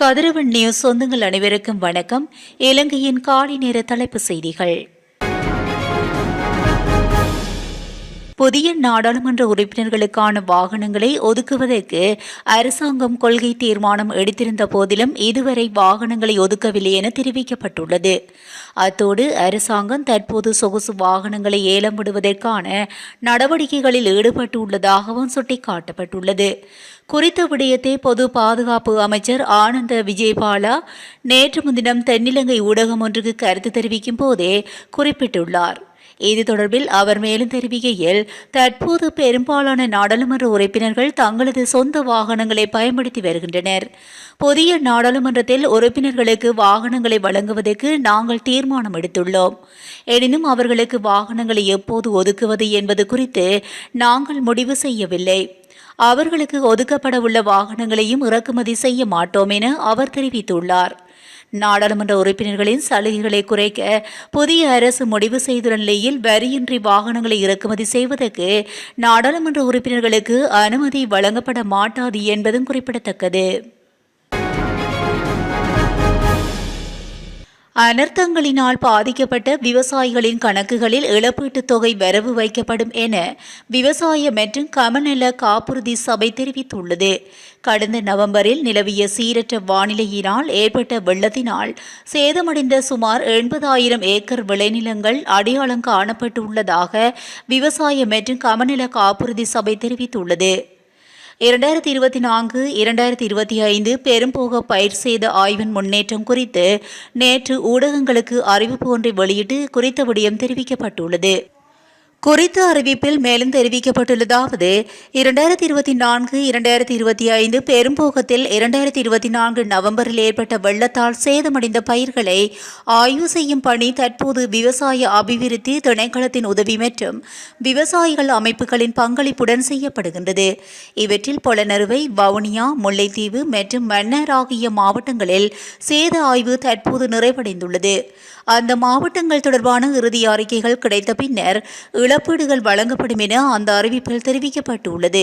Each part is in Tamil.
கதிரவன் நியூஸ் சொந்தங்கள் அனைவருக்கும் வணக்கம். இலங்கையின் காலை நேர தலைப்பு செய்திகள். புதிய நாடாளுமன்ற உறுப்பினர்களுக்கான வாகனங்களை ஒதுக்குவதற்கு அரசாங்கம் கொள்கை தீர்மானம் எடுத்திருந்த போதிலும் இதுவரை வாகனங்களை ஒதுக்கவில்லை என தெரிவிக்கப்பட்டுள்ளது. அத்தோடு அரசாங்கம் தற்போது சொகுசு வாகனங்களை ஏலம் விடுவதற்கான நடவடிக்கைகளில் ஈடுபட்டுள்ளதாகவும் சுட்டிக்காட்டப்பட்டுள்ளது. குறித்த விடயத்தை பொது பாதுகாப்பு அமைச்சர் ஆனந்த விஜயபாலா நேற்று முன்தினம் தென்னிலங்கை ஊடகம் ஒன்றுக்கு கருத்து தெரிவிக்கும் போதே குறிப்பிட்டுள்ளார். இது தொடர்பில் அவர் மேலும் தெரிவிக்கையில், தற்போது பெரும்பாலான நாடாளுமன்ற உறுப்பினர்கள் தங்களது சொந்த வாகனங்களை பயன்படுத்தி வருகின்றனர். புதிய நாடாளுமன்றத்தில் உறுப்பினர்களுக்கு வாகனங்களை வழங்குவதற்கு நாங்கள் தீர்மானம் எடுத்துள்ளோம். எனினும் அவர்களுக்கு வாகனங்களை எப்போது ஒதுக்குவது என்பது குறித்து நாங்கள் முடிவு செய்யவில்லை. அவர்களுக்கு ஒதுக்கப்படவுள்ள வாகனங்களையும் இறக்குமதி செய்ய மாட்டோம் என அவர் தெரிவித்துள்ளார். நாடாளுமன்ற உறுப்பினர்களின் சலுகைகளை குறைக்க புதிய அரசு முடிவு செய்துள்ள நிலையில் வரியின்றி வாகனங்களை இறக்குமதி செய்வதற்கு நாடாளுமன்ற உறுப்பினர்களுக்கு அனுமதி வழங்கப்பட மாட்டாது என்பதும் குறிப்பிடத்தக்கது. அனர்த்தங்களினால் பாதிக்கப்பட்ட விவசாயிகளின் கணக்குகளில் இழப்பீட்டுத் தொகை வரவு வைக்கப்படும் என விவசாய மற்றும் கமநல காப்புறுதி சபை தெரிவித்துள்ளது. கடந்த நவம்பரில் நிலவிய சீரற்ற வானிலையினால் ஏற்பட்ட வெள்ளத்தினால் சேதமடைந்த சுமார் 80,000 ஏக்கர் விளைநிலங்கள் அடையாளம் காணப்பட்டுள்ளதாக விவசாய மற்றும் கமநல காப்புறுதி சபை தெரிவித்துள்ளது. 2024-2025 பெரும்போக பயிர் சேத ஆய்வின் முன்னேற்றம் குறித்து நேற்று ஊடகங்களுக்கு அறிவிப்பு ஒன்றை வெளியிட்டு குறித்த விடயம் தெரிவிக்கப்பட்டுள்ளது. குறித்த அறிவிப்பில் மேலும் தெரிவிக்கப்பட்டுள்ளதாவது, 2024-2025 பெரும்போகத்தில் 2024 நவம்பரில் ஏற்பட்ட வெள்ளத்தால் சேதமடைந்த பயிர்களை ஆய்வு செய்யும் பணி தற்போது விவசாய அபிவிருத்தி திணைக்களத்தின் உதவி மற்றும் விவசாயிகள் அமைப்புகளின் பங்களிப்புடன் செய்யப்படுகின்றது. இவற்றில் பொலனறுவை, வவுனியா, முல்லைத்தீவு மற்றும் மன்னார் ஆகிய மாவட்டங்களில் சேத ஆய்வு தற்போது நிறைவடைந்துள்ளது. அந்த மாவட்டங்கள் தொடர்பான இறுதி அறிக்கைகள் கிடைத்த பின்னர் இழப்பீடுகள் வழங்கப்படும் என அந்த அறிவிப்பில் தெரிவிக்கப்பட்டுள்ளது.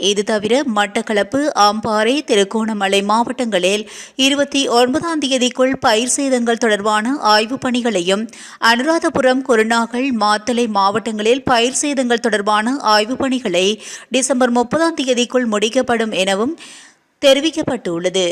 இது தவிர மட்டக்களப்பு, அம்பாறை, திருகோணமலை மாவட்டங்களில் 29ஆம் தேதிக்குள் பயிர் சேதங்கள் தொடர்பான ஆய்வுப் பணிகளையும், அனுராதபுரம், குருநாகல், மாத்தளை மாவட்டங்களில் பயிர் சேதங்கள் தொடர்பான ஆய்வுப் பணிகளை டிசம்பர் 30ஆம் தேதிக்குள் முடிக்கப்படும் எனவும் தெரிவிக்கப்பட்டுள்ளது.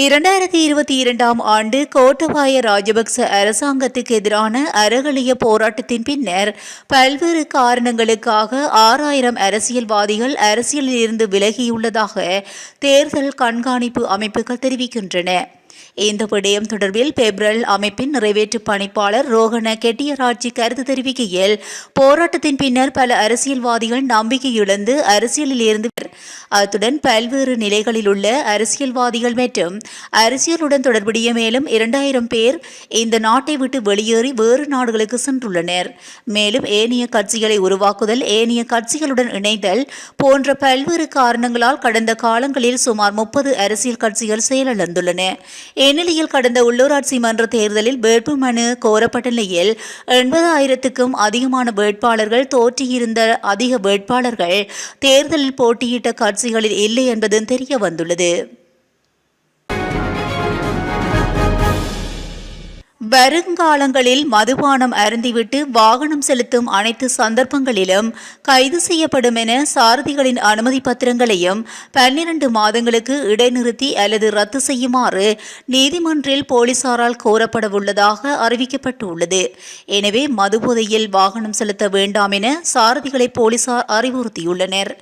2022ஆம் ஆண்டு கோட்டபாய ராஜபக்ச அரசாங்கத்துக்கு எதிரான அறகலிய போராட்டத்தின் பின்னர் பல்வேறு காரணங்களுக்காக 6000 அரசியல்வாதிகள் அரசியலில் இருந்து விலகியுள்ளதாக தேர்தல் கண்காணிப்பு அமைப்புகள் தெரிவிக்கின்றன. இந்த விடயம் தொடர்பில் பெப்ரல் அமைப்பின் நிறைவேற்று பணிப்பாளர் ரோகண கெட்டியராட்சி கருத்து தெரிவிக்கையில், போராட்டத்தின் பின்னர் பல அரசியல்வாதிகள் நம்பிக்கை இழந்து அரசியலில் இருந்து, அத்துடன் பல்வேறு நிலைகளில் உள்ள அரசியல்வாதிகள் மற்றும் அரசியலுடன் தொடர்புடைய மேலும் 2000 பேர் இந்த நாட்டை விட்டு வெளியேறி வேறு நாடுகளுக்கு சென்றுள்ளனர். மேலும் ஏனைய கட்சிகளை உருவாக்குதல், ஏனைய கட்சிகளுடன் இணைதல் போன்ற பல்வேறு காரணங்களால் கடந்த காலங்களில் சுமார் 30 அரசியல் கட்சிகள் செயலிழந்துள்ளன. இந்நிலையில் கடந்த உள்ளூராட்சி மன்ற தேர்தலில் வேட்புமனு கோரப்பட்ட நிலையில் 80,000க்கும் அதிகமான வேட்பாளர்கள் தோற்றியிருந்த அதிக வேட்பாளர்கள் தேர்தலில் போட்டியிட்ட கட்சிகளில் இல்லை என்பதும் தெரிய வந்துள்ளது. வருங்காலங்களில் மதுபானம் அருந்திவிட்டு வாகனம் செலுத்தும் அனைத்து சந்தர்ப்பங்களிலும் கைது செய்யப்படும் என சாரதிகளின் அனுமதி பத்திரங்களையும் 12 மாதங்களுக்கு இடைநிறுத்தி அல்லது ரத்து செய்யுமாறு நீதிமன்றில் போலீசாரால் கோரப்படவுள்ளதாக அறிவிக்கப்பட்டுள்ளது. எனவே மதுபோதையில் வாகனம் செலுத்த வேண்டாம் என சாரதிகளை போலீசார் அறிவுறுத்தியுள்ளனர்.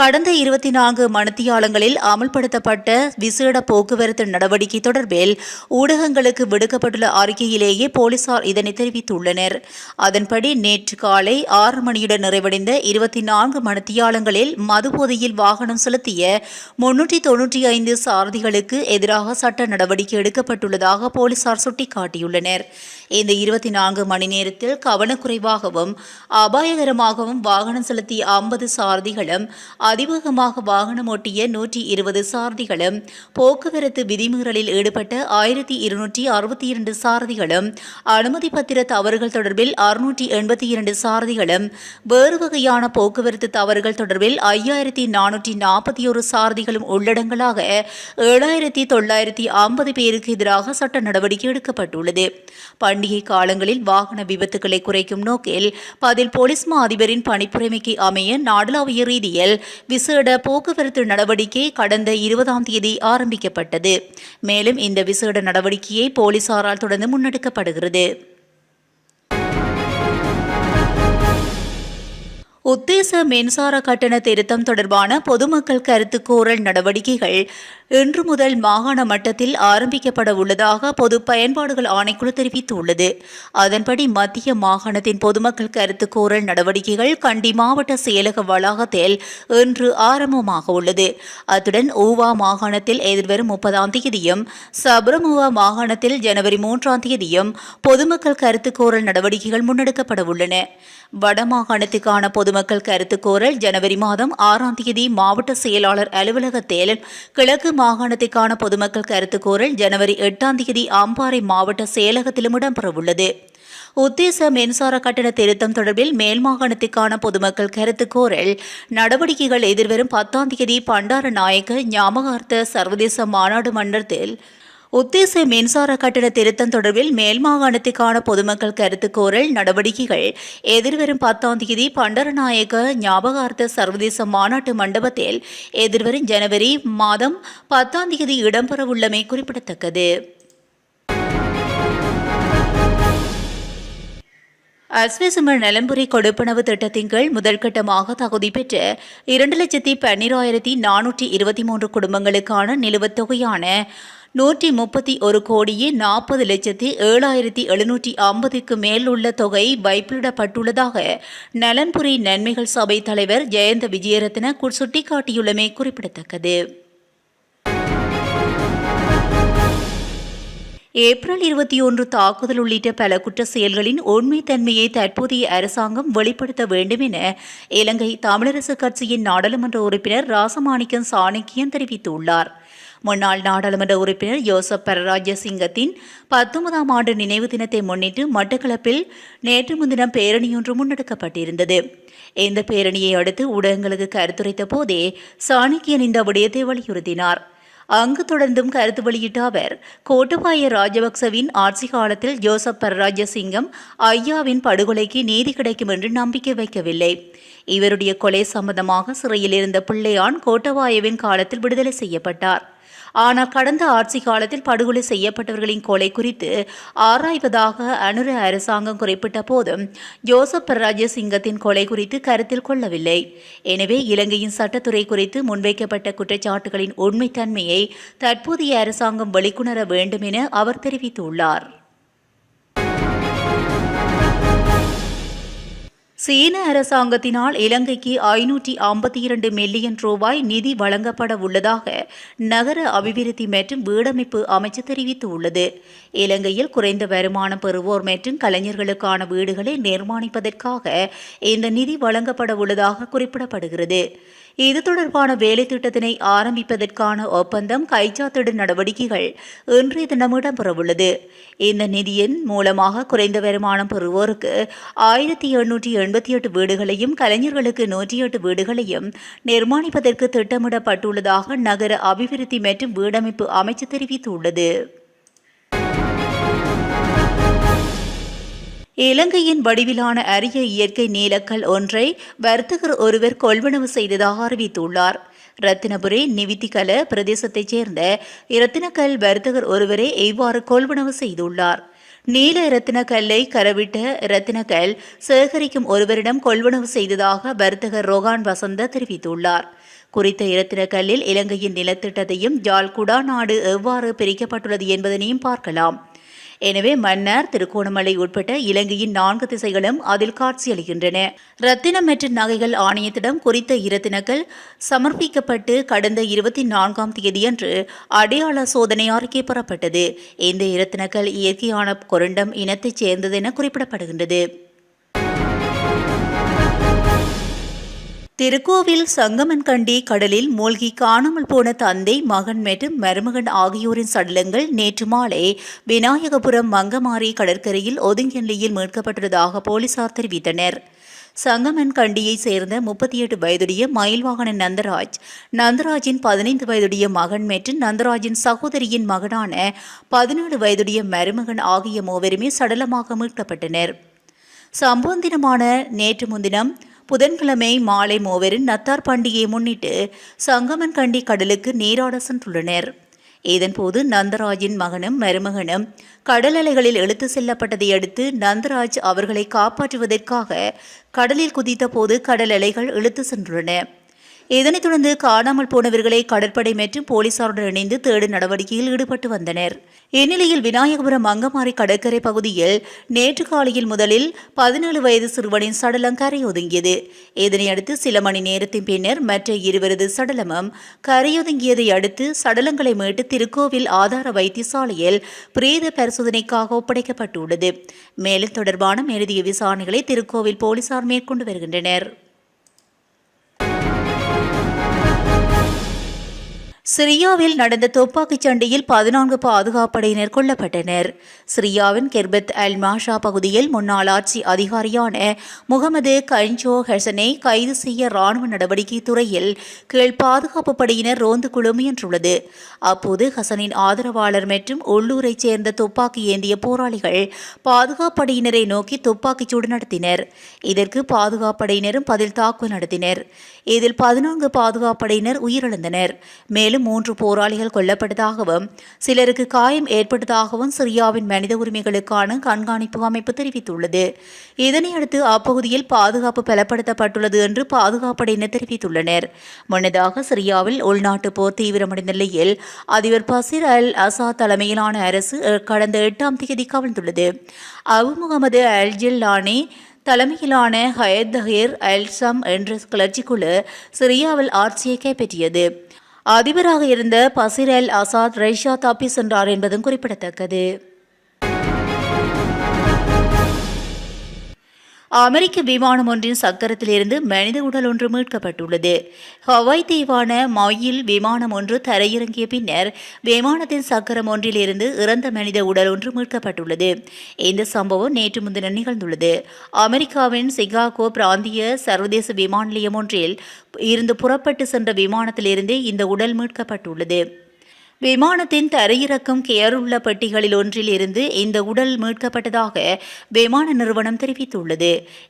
கடந்த 24 மணித்தியாலங்களில் அமல்படுத்தப்பட்ட விசேட போக்குவரத்து நடவடிக்கை தொடர்பில் ஊடகங்களுக்கு விடுக்கப்பட்டுள்ள அறிக்கையிலேயே போலீசார் இதனை தெரிவித்துள்ளனர். அதன்படி நேற்று காலை 6 மணியுடன் நிறைவடைந்த 24 மணித்தியாலங்களில் மதுபோதையில் வாகனம் செலுத்திய 395 சாரதிகளுக்கு எதிராக சட்ட நடவடிக்கை எடுக்கப்பட்டுள்ளதாக போலீசார் சுட்டிக்காட்டியுள்ளனர். இந்த 24 மணி நேரத்தில் கவனக்குறைவாகவும் அபாயகரமாகவும் வாகனம் செலுத்திய 50 சாரதிகளும், அதிவேகமாக வாகனம் ஓட்டிய 120 சாரதிகளும், போக்குவரத்து விதிமீறலில் ஈடுபட்ட 1262 சாரதிகளும் சாரதிகளும், அனுமதி பத்திர தவறுகள் தொடர்பில் 682 சாரதிகளும், வேறு வகையான போக்குவரத்து தவறுகள் தொடர்பில் 5441 சாரதிகளும் உள்ளடங்கலாக 7950 பேருக்கு எதிராக சட்ட நடவடிக்கை எடுக்கப்பட்டுள்ளது. பண்டிகை காலங்களில் வாகன விபத்துக்களை குறைக்கும் நோக்கில் பதில் போலீஸ் மா அதிபரின் பணிப்புரிமைக்கு அமைய நாடளாவிய ரீதியில் விசேட போக்குவரத்து நடவடிக்கை கடந்த 20ஆம் தேதி ஆரம்பிக்கப்பட்டது. மேலும் இந்த விசேட நடவடிக்கையை போலீசாரால் தொடர்ந்து முன்னெடுக்கப்படுகிறது. உத்தேச மின்சார கட்டண திருத்தம் தொடர்பான பொதுமக்கள் கருத்து கோரல் நடவடிக்கைகள் இன்று முதல் மாகாண மட்டத்தில் ஆரம்பிக்கப்பட உள்ளதாக பொது பயன்பாடுகள் ஆணைக்குழு தெரிவித்துள்ளது. அதன்படி மத்திய மாகாணத்தின் பொதுமக்கள் கருத்து கோரல் நடவடிக்கைகள் கண்டி மாவட்ட செயலக வளாகத்தில் இன்று ஆரம்பமாக உள்ளது. அத்துடன் ஊவா மாகாணத்தில் எதிர்வரும் 30ஆம் தேதியும், சபரமுவா மாகாணத்தில் ஜனவரி 3ஆம் தேதியும் பொதுமக்கள் கருத்து கோரல் நடவடிக்கைகள் முன்னெடுக்கப்பட உள்ளன. வடமாகாணத்துக்கான பொதுமக்கள் கருத்து கோரல் ஜனவரி மாதம் 6ஆம் தேதி மாவட்ட செயலாளர் அலுவலகத்தில், கிழக்கு மாகாணத்துக்கான பொதுமக்கள் கருத்து கோரல் ஜனவரி 8ஆம் தேதி அம்பாறை மாவட்ட செயலகத்திலும் இடம்பெறவுள்ளது. உத்தேச மின்சார கட்டண திருத்தம் தொடர்பில் மேல் மாகாணத்துக்கான பொதுமக்கள் கருத்து கோரல் நடவடிக்கைகள் எதிர்வரும் 10ஆம் தேதி பண்டாரநாயக்க ஞாபகார்த்த சர்வதேச மாநாடு மன்றத்தில் உத்தேச மின்சார கட்டண திருத்தம் தொடர்பில் மேல் மாகாணத்துக்கான பொதுமக்கள் கருத்து கோரல் நடவடிக்கைகள் எதிர்வரும் 10ஆம் தேதி பண்டாரநாயக்க ஞாபகார்த்த சர்வதேச மாநாட்டு மண்டபத்தில் எதிர்வரும் ஜனவரி மாதம் 10ஆம் தேதி இடம்பெறவுள்ளமை குறிப்பிடத்தக்கது. அஸ்வசுமல் நலம்புரி கொடுப்பனவு திட்டத்தின் கீழ் முதல்கட்டமாக தகுதி பெற்ற 2,12,423 குடும்பங்களுக்கான நிலுவத் தொகையான 130,40,07,750க்கு மேல் உள்ள தொகை வைப்பிலிடப்பட்டுள்ளதாக நலன்புரி நன்மைகள் சபை தலைவர் ஜெயந்த விஜயரத்ன சுட்டிக்காட்டியுள்ளமை குறிப்பிடத்தக்கது. ஏப்ரல் 21 தாக்குதல் உள்ளிட்ட பல குற்ற செயல்களின் உண்மைத்தன்மையை தற்போதைய அரசாங்கம் வெளிப்படுத்த வேண்டும் என இலங்கை தமிழரசு கட்சியின் நாடாளுமன்ற உறுப்பினர் ராசமாணிக்கம் சாணக்கியன் தெரிவித்துள்ளார். முன்னாள் நாடாளுமன்ற உறுப்பினர் யோசப் பரராஜசிங்கத்தின் 19ஆம் ஆண்டு நினைவு தினத்தை முன்னிட்டு மட்டக்களப்பில் நேற்று முன்தினம் பேரணியொன்று முன்னெடுக்கப்பட்டிருந்தது. இந்த பேரணியை அடுத்து ஊடகங்களுக்கு கருத்துரைத்த போதே சாணக்கியன் இந்த விடயத்தை வலியுறுத்தினார். அங்கு தொடர்ந்தும் கருத்து வெளியிட்ட அவர், கோட்டபாய ராஜபக்சவின் ஆட்சி காலத்தில் ஜோசப் பரராஜசிங்கம் ஐயாவின் படுகொலைக்கு நீதி கிடைக்கும் என்று நம்பிக்கை வைக்கவில்லை. இவருடைய கொலை சம்பந்தமாக சிறையில் இருந்த பிள்ளையான் கோட்டபாயவின் காலத்தில் விடுதலை செய்யப்பட்டார். ஆனால் கடந்த ஆட்சி காலத்தில் படுகொலை செய்யப்பட்டவர்களின் கொலை குறித்து ஆராய்வதாக அனுர அரசாங்கம் குறிப்பிட்ட போதும் ஜோசப் பரராஜசிங்கத்தின் கொலை குறித்து கருத்தில் கொள்ளவில்லை. எனவே இலங்கையின் சட்டத்துறை குறித்து முன்வைக்கப்பட்ட குற்றச்சாட்டுகளின் உண்மைத்தன்மையை தற்போதைய அரசாங்கம் வெளிக்கொணர வேண்டும் என அவர் தெரிவித்துள்ளார். சீன அரசாங்கத்தினால் இலங்கைக்கு 552 மில்லியன் ரூபாய் நிதி வழங்கப்பட உள்ளதாக நகர அபிவிருத்தி மற்றும் வீடமைப்பு அமைச்சு தெரிவித்துள்ளது. இலங்கையில் குறைந்த வருமானம் பெறுவோர் மற்றும் கலைஞர்களுக்கான வீடுகளை நிர்மாணிப்பதற்காக இந்த நிதி வழங்கப்பட உள்ளதாக குறிப்பிடப்படுகிறது. இது தொடர்பான வேலை திட்டத்தினை ஆரம்பிப்பதற்கான ஒப்பந்தம் கைச்சாத்திடு நடவடிக்கைகள் இன்றைய தினம் இடம்பெறவுள்ளது. இந்த நிதியின் மூலமாக குறைந்த வருமானம் பெறுவோருக்கு 1888 வீடுகளையும் கலைஞர்களுக்கு 108 வீடுகளையும் நிர்மாணிப்பதற்கு திட்டமிடப்பட்டுள்ளதாக நகர அபிவிருத்தி மற்றும் வீடமைப்பு அமைச்சு தெரிவித்துள்ளது. இலங்கையின் வடிவிலான அரிய இயற்கை நீலக்கல் ஒன்றை வர்த்தகர் ஒருவர் கொள்வனவு செய்ததாக அறிவித்துள்ளார். ரத்தினபுரி நிவித்திகல பிரதேசத்தைச் சேர்ந்த இரத்தினக்கல் வர்த்தகர் ஒருவரே இவ்வாறு கொள்வனவு செய்துள்ளார். நீல இரத்தினக்கல்லை கரவிட்ட இரத்தினக்கல் சேகரிக்கும் ஒருவரிடம் கொள்வனவு செய்ததாக வர்த்தகர் ரோகான் வசந்த தெரிவித்துள்ளார். குறித்த இரத்தினக்கல்லில் இலங்கையின் நிலத்திட்டத்தையும் ஜாழ் குடாநாடு எவ்வாறு பிரிக்கப்பட்டுள்ளது என்பதனையும் பார்க்கலாம். எனவே மன்னார், திருகோணமலை உட்பட்ட இலங்கையின் 4 திசைகளும் அதில் காட்சியளிக்கின்றன. ரத்தினம் மற்றும் நகைகள் ஆணையத்திடம் குறித்த இரத்தினக்கல் சமர்ப்பிக்கப்பட்டு கடந்த 24ஆம் தேதியன்று அடையாள சோதனை அறிக்கை பெறப்பட்டது. இந்த இரத்தினக்கல் இயற்கையான கொரண்டம் இனத்தைச் சேர்ந்தது என குறிப்பிடப்படுகின்றது. திருக்கோவில் சங்கமன்கண்டி கடலில் மூழ்கி காணாமல் போன தந்தை, மகன் மற்றும் மருமகன் ஆகியோரின் சடலங்கள் நேற்று மாலை விநாயகபுரம் மங்கமாரி கடற்கரையில் ஒதுங்கிய நிலையில் மீட்கப்பட்டுள்ளதாக போலீசார் தெரிவித்தனர். சங்கமன்கண்டியைச் சேர்ந்த 38 வயதுடைய மயில்வாகன நந்தராஜின் 15 வயதுடைய மகன் மற்றும் நந்தராஜின் சகோதரியின் மகனான 17 வயதுடைய மருமகன் ஆகிய மூவருமே சடலமாக மீட்கப்பட்டனர். சம்பவ தினமான நேற்று முன்தினம் புதன்கிழமை மாலை மூவரின் நத்தார் பண்டிகையை முன்னிட்டு சங்கமன்கண்டி கடலுக்கு நீராட சென்றுள்ளனர். இதன்போது நந்தராஜின் மகனும் மருமகனும் கடல் அலைகளில் இழுத்து செல்லப்பட்டதை அடுத்து நந்தராஜ் அவர்களை காப்பாற்றுவதற்காக கடலில் குதித்த போது கடல் அலைகள் இழுத்து சென்றுள்ளன. இதனைத் தொடர்ந்து காணாமல் போனவர்களை கடற்படை மற்றும் போலீசாருடன் இணைந்து தேடும் நடவடிக்கையில் ஈடுபட்டு வந்தனர். இந்நிலையில் விநாயகபுரம் மங்கமாரி கடற்கரை பகுதியில் நேற்று காலையில் முதலில் 17 வயது சிறுவனின் சடலம் கரையொதுங்கியது. இதனையடுத்து சில மணி நேரத்தின் பின்னர் மற்ற இருவரது சடலமும் கரையொதுங்கியதை அடுத்து சடலங்களை மீட்டு திருக்கோவில் ஆதார வைத்தியசாலையில் பிரேத பரிசோதனைக்காக ஒப்படைக்கப்பட்டுள்ளது. மேலும் தொடர்பான மேலதிக விசாரணைகளை திருக்கோவில் போலீசார் மேற்கொண்டு வருகின்றனர். சிரியாவில் நடந்த துப்பாக்கிச் சண்டையில் 14 பாதுகாப்படையினர் கொல்லப்பட்டனர். சிரியாவின் கெர்பத் அல் மாஷா பகுதியில் முன்னாள் ஆட்சி அதிகாரியான முகமது கஞ்சோ ஹெசனை கைது செய்ய ராணுவ நடவடிக்கை துறையில் கீழ் பாதுகாப்பு படையினர் ரோந்து குழு முயன்றுள்ளது. அப்போது ஹசனின் ஆதரவாளர் மற்றும் உள்ளூரைச் சேர்ந்த துப்பாக்கி ஏந்திய போராளிகள் பாதுகாப்படையினரை நோக்கி துப்பாக்கிச் சூடு நடத்தினர். இதற்கு பாதுகாப்படையினரும் பதில் தாக்குதல் நடத்தினர். இதில் 14 பாதுகாப்படையினர் உயிரிழந்தனர். மேலும் 3 போராளிகள் கொல்லப்பட்டதாகவும் சிலருக்கு காயம் ஏற்பட்டதாகவும் சிரியாவின் மனித உரிமைகளுக்கான கண்காணிப்பு அமைப்பு தெரிவித்துள்ளது. இதனையடுத்து அப்பகுதியில் பாதுகாப்பு பலப்படுத்தப்பட்டுள்ளது என்று பாதுகாப்படையினர் தெரிவித்துள்ளனர். முன்னதாக சிரியாவில் உள்நாட்டு போர் தீவிரமடைந்த நிலையில் அதிபர் பசிர் அல் அசாத் தலைமையிலான அரசு கடந்த 8ஆம் தேதி கவிழ்ந்துள்ளது. அபு முகமது அல் ஜில்லானி தலைமையிலான ஹயத் தஹீர் அல் சம் என்ற கிளர்ச்சிக்குழு சிரியாவில் ஆட்சியை கைப்பற்றியது. அதிபராக இருந்த பசிர் அல் அசாத் ரஷ்யா தப்பி சென்றார் என்பதும் குறிப்பிடத்தக்கது. அமெரிக்க விமானம் ஒன்றின் சக்கரத்திலிருந்து மனித உடல் ஒன்று மீட்கப்பட்டுள்ளது. ஹவாய் தீவான மொயில் விமானம் ஒன்று தரையிறங்கிய பின்னர் விமானத்தின் சக்கரம் ஒன்றிலிருந்து இறந்த மனித உடல் ஒன்று மீட்கப்பட்டுள்ளது. இந்த சம்பவம் நேற்று முன்தினம் நிகழ்ந்துள்ளது. அமெரிக்காவின் சிகாகோ பிராந்திய சர்வதேச விமான நிலையம் ஒன்றில் இருந்து புறப்பட்டு சென்ற விமானத்திலிருந்தே இந்த உடல் மீட்கப்பட்டுள்ளது. விமானத்தின் தரையிறக்கும் கேருள்ள பெட்டிகளில் ஒன்றில் இருந்து இந்த உடல் மீட்கப்பட்டதாக விமான நிறுவனம் தெரிவித்துள்ளது.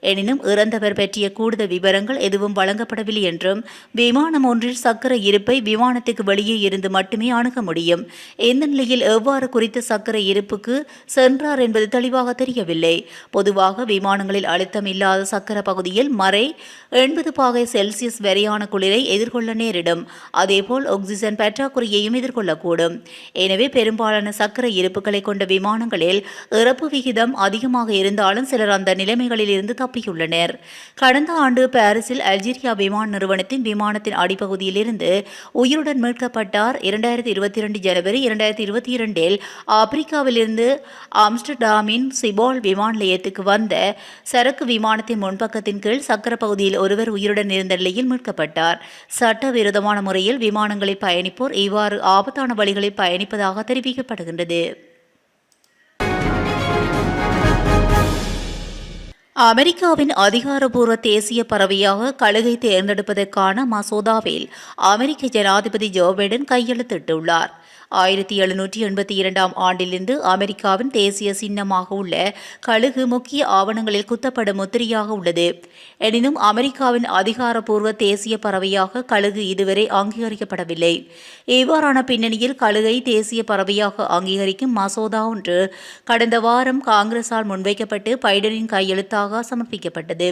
எனினும் இறந்தவர் பற்றிய கூடுதல் விவரங்கள் எதுவும் வழங்கப்படவில்லை என்றும் விமானம் ஒன்றில் சக்கர இருப்பை விமானத்துக்கு வெளியே இருந்து மட்டுமே அணுக முடியும். இந்த நிலையில் எவ்வாறு குறித்த சக்கர இருப்புக்கு சென்றார் என்பது தெளிவாக தெரியவில்லை. பொதுவாக விமானங்களில் அழுத்தம் இல்லாத சக்கர பகுதியில் 80°C வரையான குளிரை எதிர்கொள்ள நேரிடும். அதேபோல் ஆக்சிஜன் பற்றாக்குறையையும் எதிர்கொள்ள கூடும். எனவே பெரும்பாலான சக்கர இருப்புகளை கொண்ட விமானங்களில் இறப்பு விகிதம் அதிகமாக இருந்தாலும் சிலர் அந்த நிலைமைகளில் இருந்து தப்பியுள்ளனர். கடந்த ஆண்டு பாரிஸில் அல்ஜீரியா விமான நிறுவனத்தின் விமானத்தின் அடிப்பகுதியில் இருந்து உயிருடன் மீட்கப்பட்டார். 2022 ஜனவரி 2022 ஆப்பிரிக்காவிலிருந்து ஆம்ஸ்டர்டாமின் சிபோல் விமான நிலையத்துக்கு வந்த சரக்கு விமானத்தின் முன்பக்கத்தின் கீழ் சக்கர பகுதியில் ஒருவர் உயிருடன் இருந்த நிலையில் மீட்கப்பட்டார். சட்டவிரோதமான முறையில் விமானங்களில் பயணிப்போர் இவ்வாறு ஆபத்தான வழிகளில் பயணிப்பதாக தெரிவிக்கப்படுகின்றது. அமெரிக்காவின் அதிகாரப்பூர்வ தேசிய பறவையாக கழுகை தேர்ந்தெடுப்பதற்கான மசோதாவில் அமெரிக்க ஜனாதிபதி ஜோ பைடன் கையெழுத்திட்டுள்ளார். 1782ஆம் ஆண்டிலிருந்து அமெரிக்காவின் தேசிய சின்னமாக உள்ள கழுகு முக்கிய ஆவணங்களில் குத்தப்படும் முத்திரையாக உள்ளது. எனினும் அமெரிக்காவின் அதிகாரப்பூர்வ தேசிய பறவையாக கழுகு இதுவரை அங்கீகரிக்கப்படவில்லை. இவ்வாறான பின்னணியில் கழுகை தேசிய பறவையாக அங்கீகரிக்கும் மசோதா ஒன்று கடந்த வாரம் காங்கிரஸால் முன்வைக்கப்பட்டு பைடனின் கையெழுத்தாக சமர்ப்பிக்கப்பட்டது.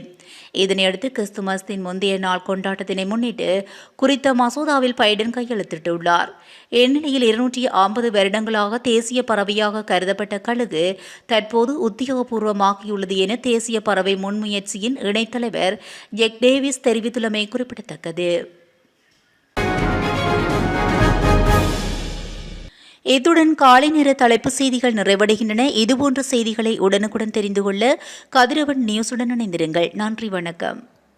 இதனையடுத்து கிறிஸ்துமஸின் முந்தைய நாள் கொண்டாட்டத்தினை முன்னிட்டு குறித்த மசோதாவில் பைடன் கையெழுத்திட்டுள்ளார். இந்நிலையில் 250 வருடங்களாக தேசிய பறவையாக கருதப்பட்ட கழுகு தற்போது உத்தியோகபூர்வமாகியுள்ளது என தேசிய பறவை முன்முயற்சியின் இணைத்தலைவர் ஜெக் டேவிஸ் தெரிவித்துள்ளமை குறிப்பிடத்தக்கது. இத்துடன் காலை நேர தலைப்பு செய்திகள் நிறைவடைகின்றன. இதுபோன்ற செய்திகளை உடனுக்குடன் தெரிந்து கொள்ள கதிரவன் நியூஸுடன் இணைந்திருங்கள். நன்றி, வணக்கம்.